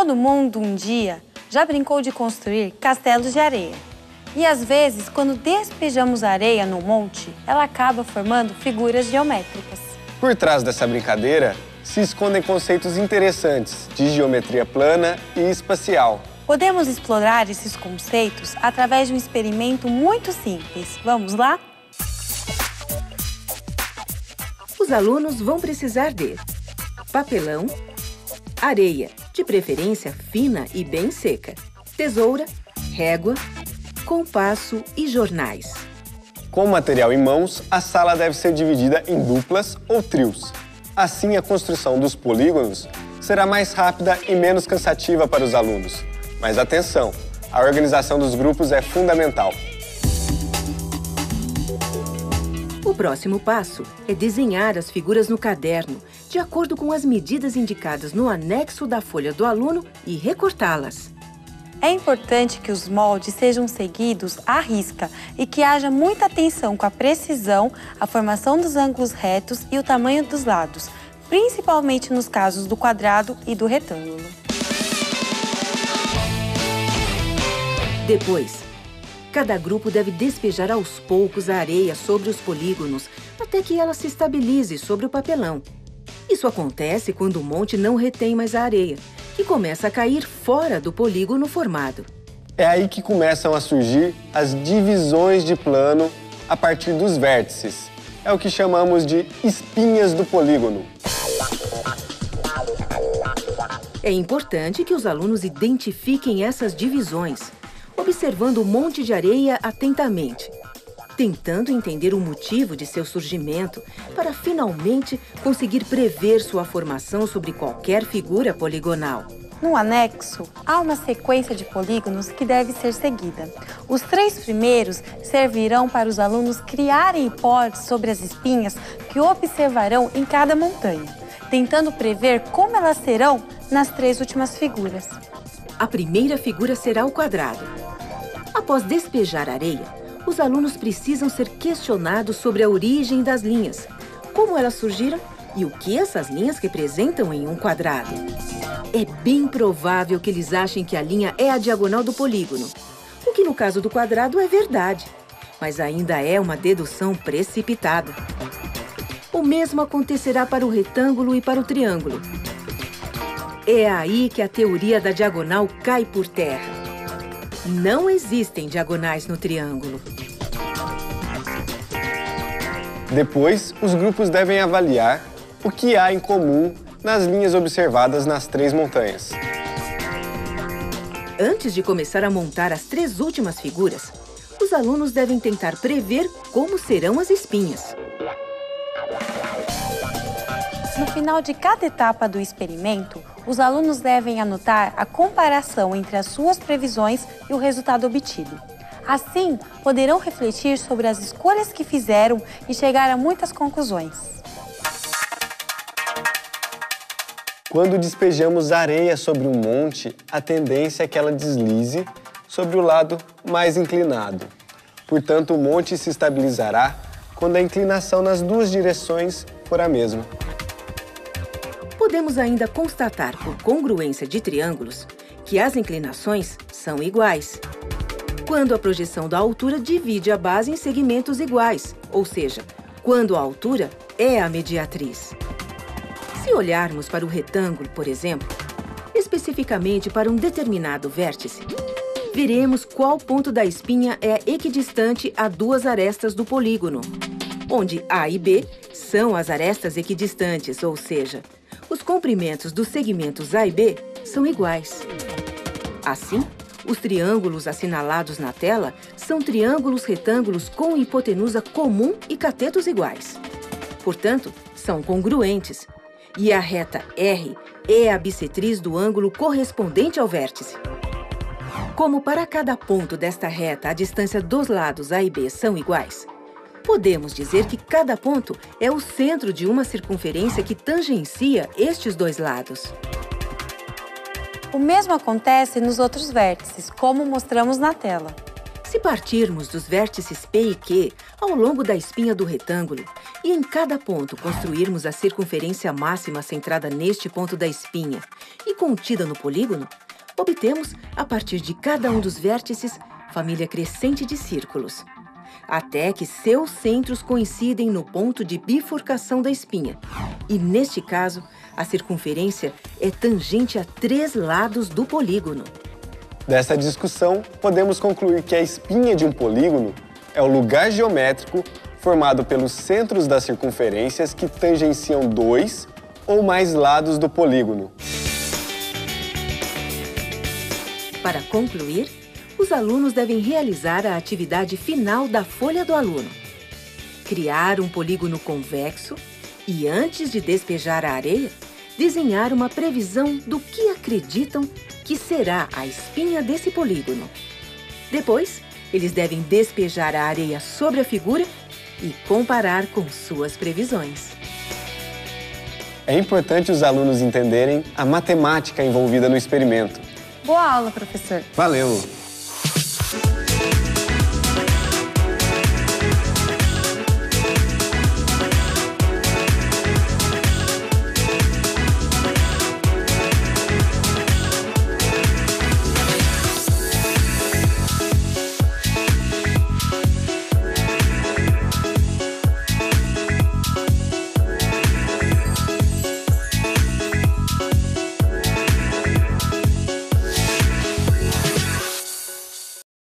Todo mundo, um dia, já brincou de construir castelos de areia. E às vezes, quando despejamos areia no monte, ela acaba formando figuras geométricas. Por trás dessa brincadeira, se escondem conceitos interessantes de geometria plana e espacial. Podemos explorar esses conceitos através de um experimento muito simples. Vamos lá? Os alunos vão precisar de papelão, areia, de preferência fina e bem seca, tesoura, régua, compasso e jornais. Com o material em mãos, a sala deve ser dividida em duplas ou trios. Assim, a construção dos polígonos será mais rápida e menos cansativa para os alunos. Mas atenção, a organização dos grupos é fundamental. O próximo passo é desenhar as figuras no caderno, de acordo com as medidas indicadas no anexo da folha do aluno e recortá-las. É importante que os moldes sejam seguidos à risca e que haja muita atenção com a precisão, a formação dos ângulos retos e o tamanho dos lados, principalmente nos casos do quadrado e do retângulo. Depois, cada grupo deve despejar aos poucos a areia sobre os polígonos até que ela se estabilize sobre o papelão. Isso acontece quando o monte não retém mais a areia, que começa a cair fora do polígono formado. É aí que começam a surgir as divisões de plano a partir dos vértices. É o que chamamos de espinhas do polígono. É importante que os alunos identifiquem essas divisões, observando o monte de areia atentamente, tentando entender o motivo de seu surgimento para finalmente conseguir prever sua formação sobre qualquer figura poligonal. No anexo, há uma sequência de polígonos que deve ser seguida. Os 3 primeiros servirão para os alunos criarem hipóteses sobre as espinhas que observarão em cada montanha, tentando prever como elas serão nas 3 últimas figuras. A primeira figura será o quadrado. Após despejar areia, os alunos precisam ser questionados sobre a origem das linhas, como elas surgiram e o que essas linhas representam em um quadrado. É bem provável que eles achem que a linha é a diagonal do polígono, o que no caso do quadrado é verdade, mas ainda é uma dedução precipitada. O mesmo acontecerá para o retângulo e para o triângulo. É aí que a teoria da diagonal cai por terra. Não existem diagonais no triângulo. Depois, os grupos devem avaliar o que há em comum nas linhas observadas nas 3 montanhas. Antes de começar a montar as 3 últimas figuras, os alunos devem tentar prever como serão as espinhas. No final de cada etapa do experimento, os alunos devem anotar a comparação entre as suas previsões e o resultado obtido. Assim, poderão refletir sobre as escolhas que fizeram e chegar a muitas conclusões. Quando despejamos areia sobre um monte, a tendência é que ela deslize sobre o lado mais inclinado. Portanto, o monte se estabilizará quando a inclinação nas 2 direções for a mesma. Podemos ainda constatar, por congruência de triângulos, que as inclinações são iguais. Quando a projeção da altura divide a base em segmentos iguais, ou seja, quando a altura é a mediatriz. Se olharmos para o retângulo, por exemplo, especificamente para um determinado vértice, veremos qual ponto da espinha é equidistante a 2 arestas do polígono, onde A e B são as arestas equidistantes, ou seja, os comprimentos dos segmentos A e B são iguais. Assim, os triângulos assinalados na tela são triângulos retângulos com hipotenusa comum e catetos iguais. Portanto, são congruentes. E a reta R é a bissetriz do ângulo correspondente ao vértice. Como para cada ponto desta reta a distância dos lados A e B são iguais, podemos dizer que cada ponto é o centro de uma circunferência que tangencia estes 2 lados. O mesmo acontece nos outros vértices, como mostramos na tela. Se partirmos dos vértices P e Q ao longo da espinha do retângulo e em cada ponto construirmos a circunferência máxima centrada neste ponto da espinha e contida no polígono, obtemos, a partir de cada um dos vértices, família crescente de círculos, até que seus centros coincidem no ponto de bifurcação da espinha. E, neste caso, a circunferência é tangente a 3 lados do polígono. Dessa discussão, podemos concluir que a espinha de um polígono é o lugar geométrico formado pelos centros das circunferências que tangenciam 2 ou mais lados do polígono. Para concluir, os alunos devem realizar a atividade final da folha do aluno: criar um polígono convexo e, antes de despejar a areia, desenhar uma previsão do que acreditam que será a espinha desse polígono. Depois, eles devem despejar a areia sobre a figura e comparar com suas previsões. É importante os alunos entenderem a matemática envolvida no experimento. Boa aula, professor! Valeu!